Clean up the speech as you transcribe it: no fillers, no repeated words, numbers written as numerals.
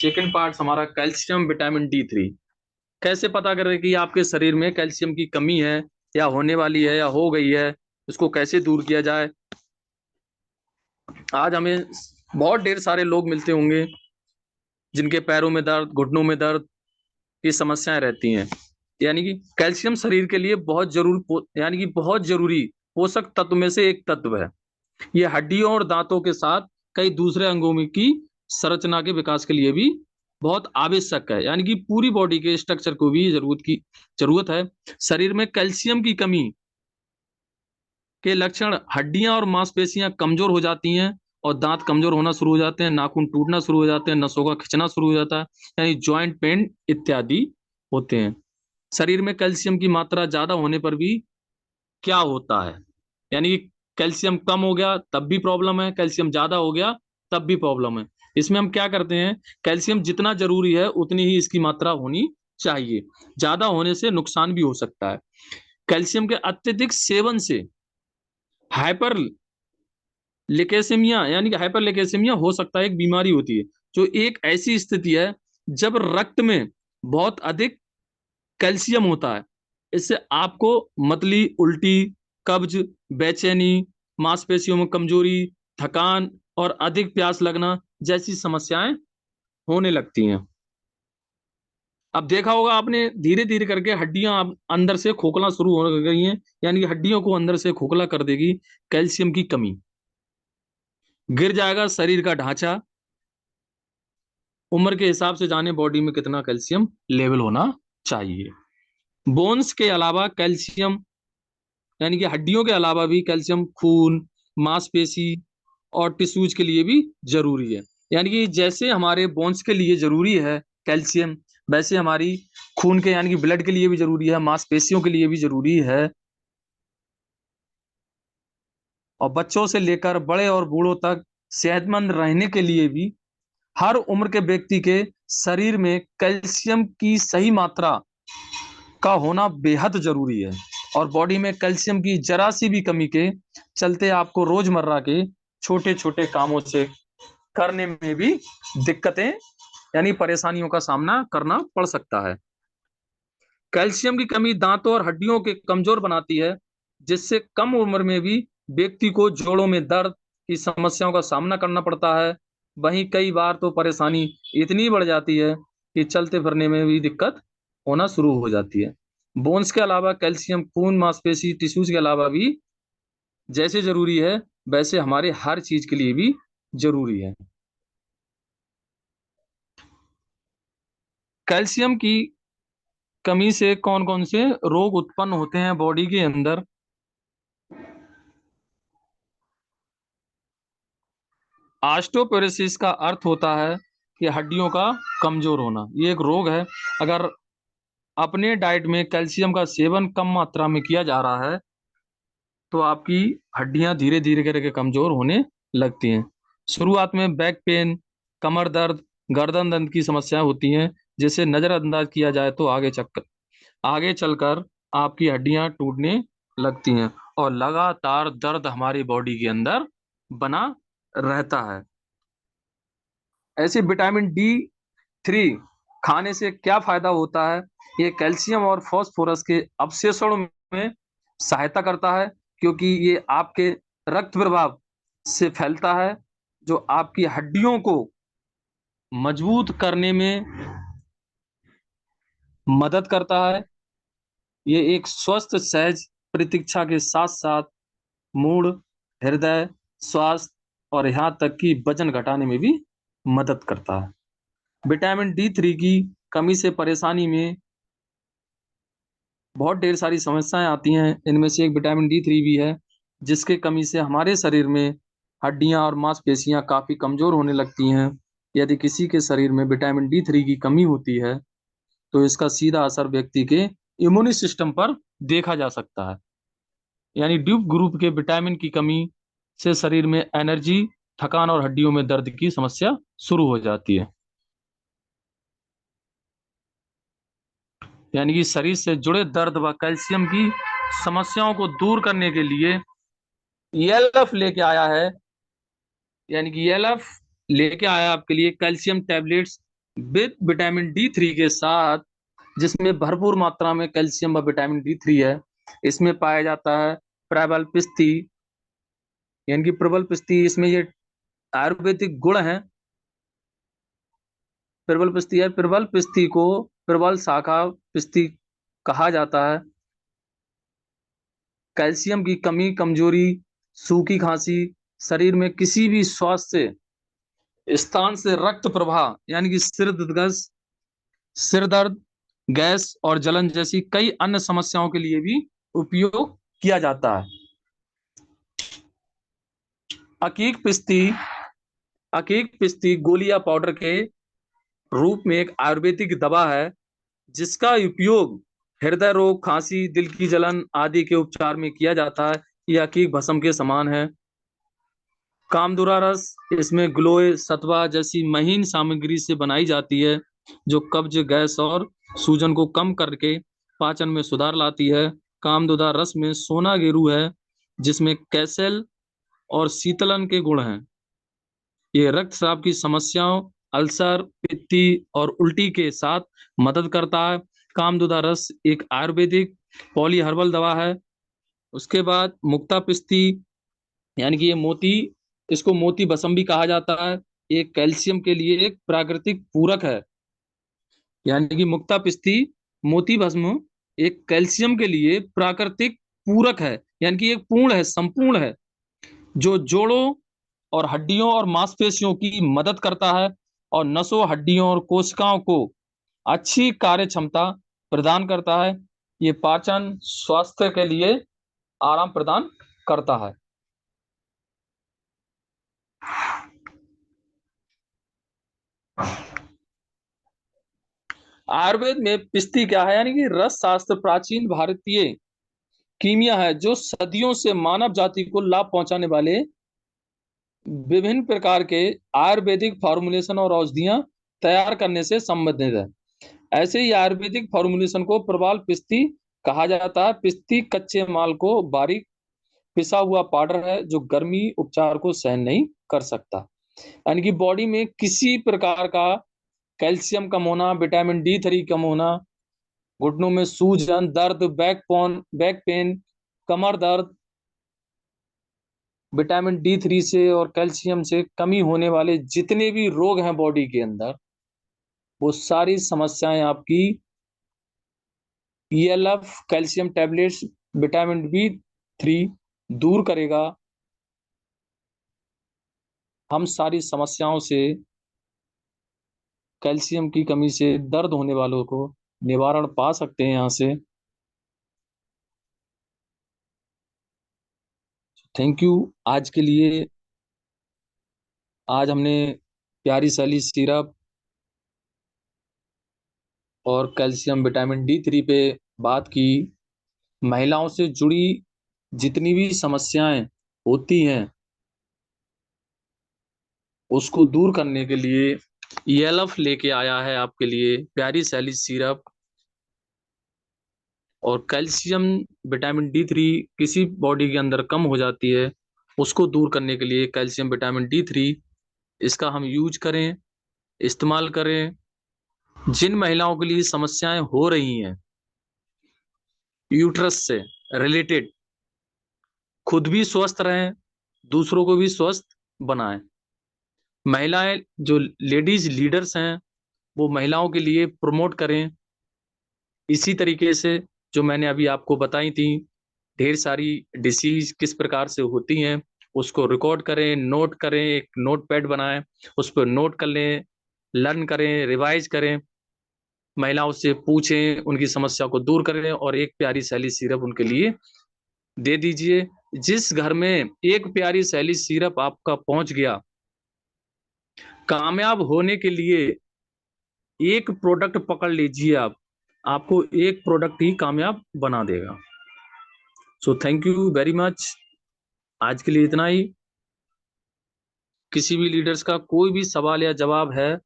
Second part हमारा calcium vitamin D3। कैसे पता करें कि आपके शरीर में कैल्शियम की कमी है या होने वाली है या हो गई है, इसको कैसे दूर किया जाए। आज हमें बहुत ढेर सारे लोग मिलते होंगे जिनके पैरों में दर्द, घुटनों में दर्द की समस्याएं रहती हैं। यानी कि कैल्शियम शरीर के लिए बहुत जरूरी पोषक तत्व में से एक तत्व है। ये हड्डियों और दांतों के साथ कई दूसरे अंगों में की संरचना के विकास के लिए भी बहुत आवश्यक है। यानी कि पूरी बॉडी के स्ट्रक्चर को भी जरूरत है। शरीर में कैल्शियम की कमी के लक्षण हड्डियां और मांसपेशियां कमजोर हो जाती हैं और दांत कमजोर होना शुरू हो जाते हैं, नाखून टूटना शुरू हो जाते हैं, नसों का खिंचना शुरू हो जाता है, यानी जॉइंट पेन इत्यादि होते हैं। शरीर में कैल्शियम की मात्रा ज्यादा होने पर भी क्या होता है, यानी कि कैल्शियम कम हो गया तब भी प्रॉब्लम है, कैल्शियम ज्यादा हो गया तब भी प्रॉब्लम है। इसमें हम क्या करते हैं, कैल्शियम जितना जरूरी है उतनी ही इसकी मात्रा होनी चाहिए। ज्यादा होने से नुकसान भी हो सकता है। कैल्शियम के अत्यधिक सेवन से हाइपर लिकेसेमिया यानी कि हाइपरलिकेसेमिया हो सकता है, एक बीमारी होती है जो एक ऐसी स्थिति है जब रक्त में बहुत अधिक कैल्शियम होता है। इससे आपको मतली, उल्टी, कब्ज, बेचैनी, मांसपेशियों में कमजोरी, थकान और अधिक प्यास लगना जैसी समस्याएं होने लगती हैं। अब देखा होगा आपने, धीरे धीरे करके हड्डियां अब अंदर से खोखला शुरू हो गई हैं, यानी कि हड्डियों को अंदर से खोखला कर देगी कैल्शियम की कमी। गिर जाएगा शरीर का ढांचा। उम्र के हिसाब से जाने बॉडी में कितना कैल्शियम लेवल होना चाहिए। बोन्स के अलावा कैल्शियम, यानी कि हड्डियों के अलावा भी कैल्शियम खून, मांसपेशी और टिश्यूज के लिए भी जरूरी है। यानी कि जैसे हमारे बोन्स के लिए जरूरी है कैल्शियम, वैसे हमारी खून के यानी कि ब्लड के लिए भी जरूरी है, मांसपेशियों के लिए भी जरूरी है, और बच्चों से लेकर बड़े और बूढ़ों तक सेहतमंद रहने के लिए भी हर उम्र के व्यक्ति के शरीर में कैल्शियम की सही मात्रा का होना बेहद जरूरी है। और बॉडी में कैल्शियम की जरा सी भी कमी के चलते आपको रोजमर्रा के छोटे छोटे कामों से करने में भी दिक्कतें यानी परेशानियों का सामना करना पड़ सकता है। कैल्शियम की कमी दांतों और हड्डियों के कमजोर बनाती है, जिससे कम उम्र में भी व्यक्ति को जोड़ों में दर्द की समस्याओं का सामना करना पड़ता है। वहीं कई बार तो परेशानी इतनी बढ़ जाती है कि चलते फिरने में भी दिक्कत होना शुरू हो जाती है। बोन्स के अलावा कैल्शियम खून, मांसपेशी, टिश्यूज के अलावा भी जैसे जरूरी है वैसे हमारे हर चीज के लिए भी जरूरी है। कैल्शियम की कमी से कौन कौन से रोग उत्पन्न होते हैं बॉडी के अंदर। ऑस्टियोपोरोसिस का अर्थ होता है कि हड्डियों का कमजोर होना। ये एक रोग है। अगर अपने डाइट में कैल्शियम का सेवन कम मात्रा में किया जा रहा है तो आपकी हड्डियां धीरे धीरे करके कमजोर होने लगती हैं। शुरुआत में बैक पेन, कमर दर्द, गर्दन दर्द की समस्याएं होती हैं, जिसे नजरअंदाज किया जाए तो आगे चलकर आपकी हड्डियां टूटने लगती हैं और लगातार दर्द हमारी बॉडी के अंदर बना रहता है। ऐसे विटामिन D3 खाने से क्या फायदा होता है, ये कैल्शियम और फास्फोरस के अवशोषण में सहायता करता है, क्योंकि ये आपके रक्त प्रवाह से फैलता है, जो आपकी हड्डियों को मजबूत करने में मदद करता है। ये एक स्वस्थ सहज प्रतीक्षा के साथ साथ मूड, हृदय स्वास्थ्य और यहाँ तक कि वजन घटाने में भी मदद करता है। विटामिन D3 की कमी से परेशानी में बहुत ढेर सारी समस्याएं आती हैं। इनमें से एक विटामिन D3 भी है, जिसके कमी से हमारे शरीर में हड्डियां और मांसपेशियां काफी कमजोर होने लगती हैं। यदि किसी के शरीर में विटामिन D3 की कमी होती है तो इसका सीधा असर व्यक्ति के इम्यूनी सिस्टम पर देखा जा सकता है। यानी ड्यूब ग्रुप के विटामिन की कमी से शरीर में एनर्जी, थकान और हड्डियों में दर्द की समस्या शुरू हो जाती है। यानी कि शरीर से जुड़े दर्द व कैल्शियम की समस्याओं को दूर करने के लिए ELF लेके आया है। यानी कि ELF लेके आया आपके लिए calcium tablets, with vitamin D3 के साथ, जिसमें भरपूर मात्रा में कैल्शियम व विटामिन D3 है। इसमें पाया जाता है प्रबल पिस्ती, यानी कि प्रबल पिस्ती, इसमें ये आयुर्वेदिक गुण है। प्रबल पिस्ती है, प्रबल पिस्ती को प्रबल शाखा पिस्ती कहा जाता है। कैल्शियम की कमी, कमजोरी, सूखी खांसी, शरीर में किसी भी स्वास्थ्य स्थान से रक्त प्रवाह, यानी कि सिर दर्द, गैस और जलन जैसी कई अन्य समस्याओं के लिए भी उपयोग किया जाता है। अकीक पिस्ती, अकीक पिस्ती गोली या पाउडर के रूप में एक आयुर्वेदिक दवा है, जिसका उपयोग हृदय रोग, खांसी, दिल की जलन आदि के उपचार में किया जाता है। यह अकीक भस्म के समान है। कामदुरा रस, इसमें ग्लोए सत्वा जैसी महीन सामग्री से बनाई जाती है, जो कब्ज, गैस और सूजन को कम करके पाचन में सुधार लाती है। कामदुरा रस में सोना गेरू है, जिसमें कैसेल और शीतलन के गुण हैं। ये रक्तस्राव की समस्याओं, अल्सर, पित्ती और उल्टी के साथ मदद करता है। कामदुदा रस एक आयुर्वेदिक पॉली हर्बल दवा है। उसके बाद मुक्ता पिस्ती, यानी कि ये मोती, इसको मोती भस्म भी कहा जाता है। ये कैल्शियम के लिए एक प्राकृतिक पूरक है। यानी कि मुक्ता पिस्ती मोती भस्म एक कैल्शियम के लिए प्राकृतिक पूरक है, यानी कि एक पूर्ण है, संपूर्ण है, जो जोड़ों और हड्डियों और मांसपेशियों की मदद करता है और नसों, हड्डियों और कोशिकाओं को अच्छी कार्य क्षमता प्रदान करता है। ये पाचन स्वास्थ्य के लिए आराम प्रदान करता है। आयुर्वेद में पिस्ती क्या है, यानी कि रस शास्त्र प्राचीन भारतीय कीमिया है, जो सदियों से मानव जाति को लाभ पहुंचाने वाले विभिन्न प्रकार के आयुर्वेदिक फॉर्मुलेशन और औषधियां तैयार करने से संबंधित है। ऐसे ही आयुर्वेदिक फॉर्मुलेशन को प्रबाल पिस्ती कहा जाता है। पिस्ती कच्चे माल को बारीक पिसा हुआ पाउडर है, जो गर्मी उपचार को सहन नहीं कर सकता। यानी कि बॉडी में किसी प्रकार का कैल्शियम कम होना, विटामिन D3 कम होना, घुटनों में सूजन, दर्द, बैक पेन, कमर दर्द, विटामिन D3 से और कैल्शियम से कमी होने वाले जितने भी रोग हैं बॉडी के अंदर, वो सारी समस्याएं आपकी ELF calcium tablets, vitamin B3 दूर करेगा। हम सारी समस्याओं से, कैल्शियम की कमी से दर्द होने वालों को निवारण पा सकते हैं यहाँ से। Thank you. आज के लिए, आज हमने प्यारी सैली सिरप और कैल्शियम विटामिन D3 पे बात की। महिलाओं से जुड़ी जितनी भी समस्याएं होती हैं, उसको दूर करने के लिए ELF लेके आया है आपके लिए प्यारी सैली सिरप। और कैल्शियम विटामिन D3 किसी बॉडी के अंदर कम हो जाती है, उसको दूर करने के लिए कैल्शियम विटामिन D3 इसका हम यूज करें, इस्तेमाल करें। जिन महिलाओं के लिए समस्याएं हो रही हैं यूट्रस से रिलेटेड, खुद भी स्वस्थ रहें, दूसरों को भी स्वस्थ बनाएं। महिलाएं, जो लेडीज लीडर्स हैं, वो महिलाओं के लिए प्रमोट करें। इसी तरीके से जो मैंने अभी आपको बताई थी, ढेर सारी डिसीज किस प्रकार से होती हैं, उसको रिकॉर्ड करें, नोट करें, एक नोट पैड बनाएं, उस पर नोट कर लें, लर्न करें, रिवाइज करें, महिलाओं से पूछें, उनकी समस्या को दूर करें और एक प्यारी सैली सिरप उनके लिए दे दीजिए। जिस घर में एक प्यारी सैली सिरप आपका पहुंच गया, कामयाब होने के लिए एक प्रोडक्ट पकड़ लीजिए आप, आपको एक प्रोडक्ट ही कामयाब बना देगा। So thank you very much. आज के लिए इतना ही। किसी भी लीडर्स का कोई भी सवाल या जवाब है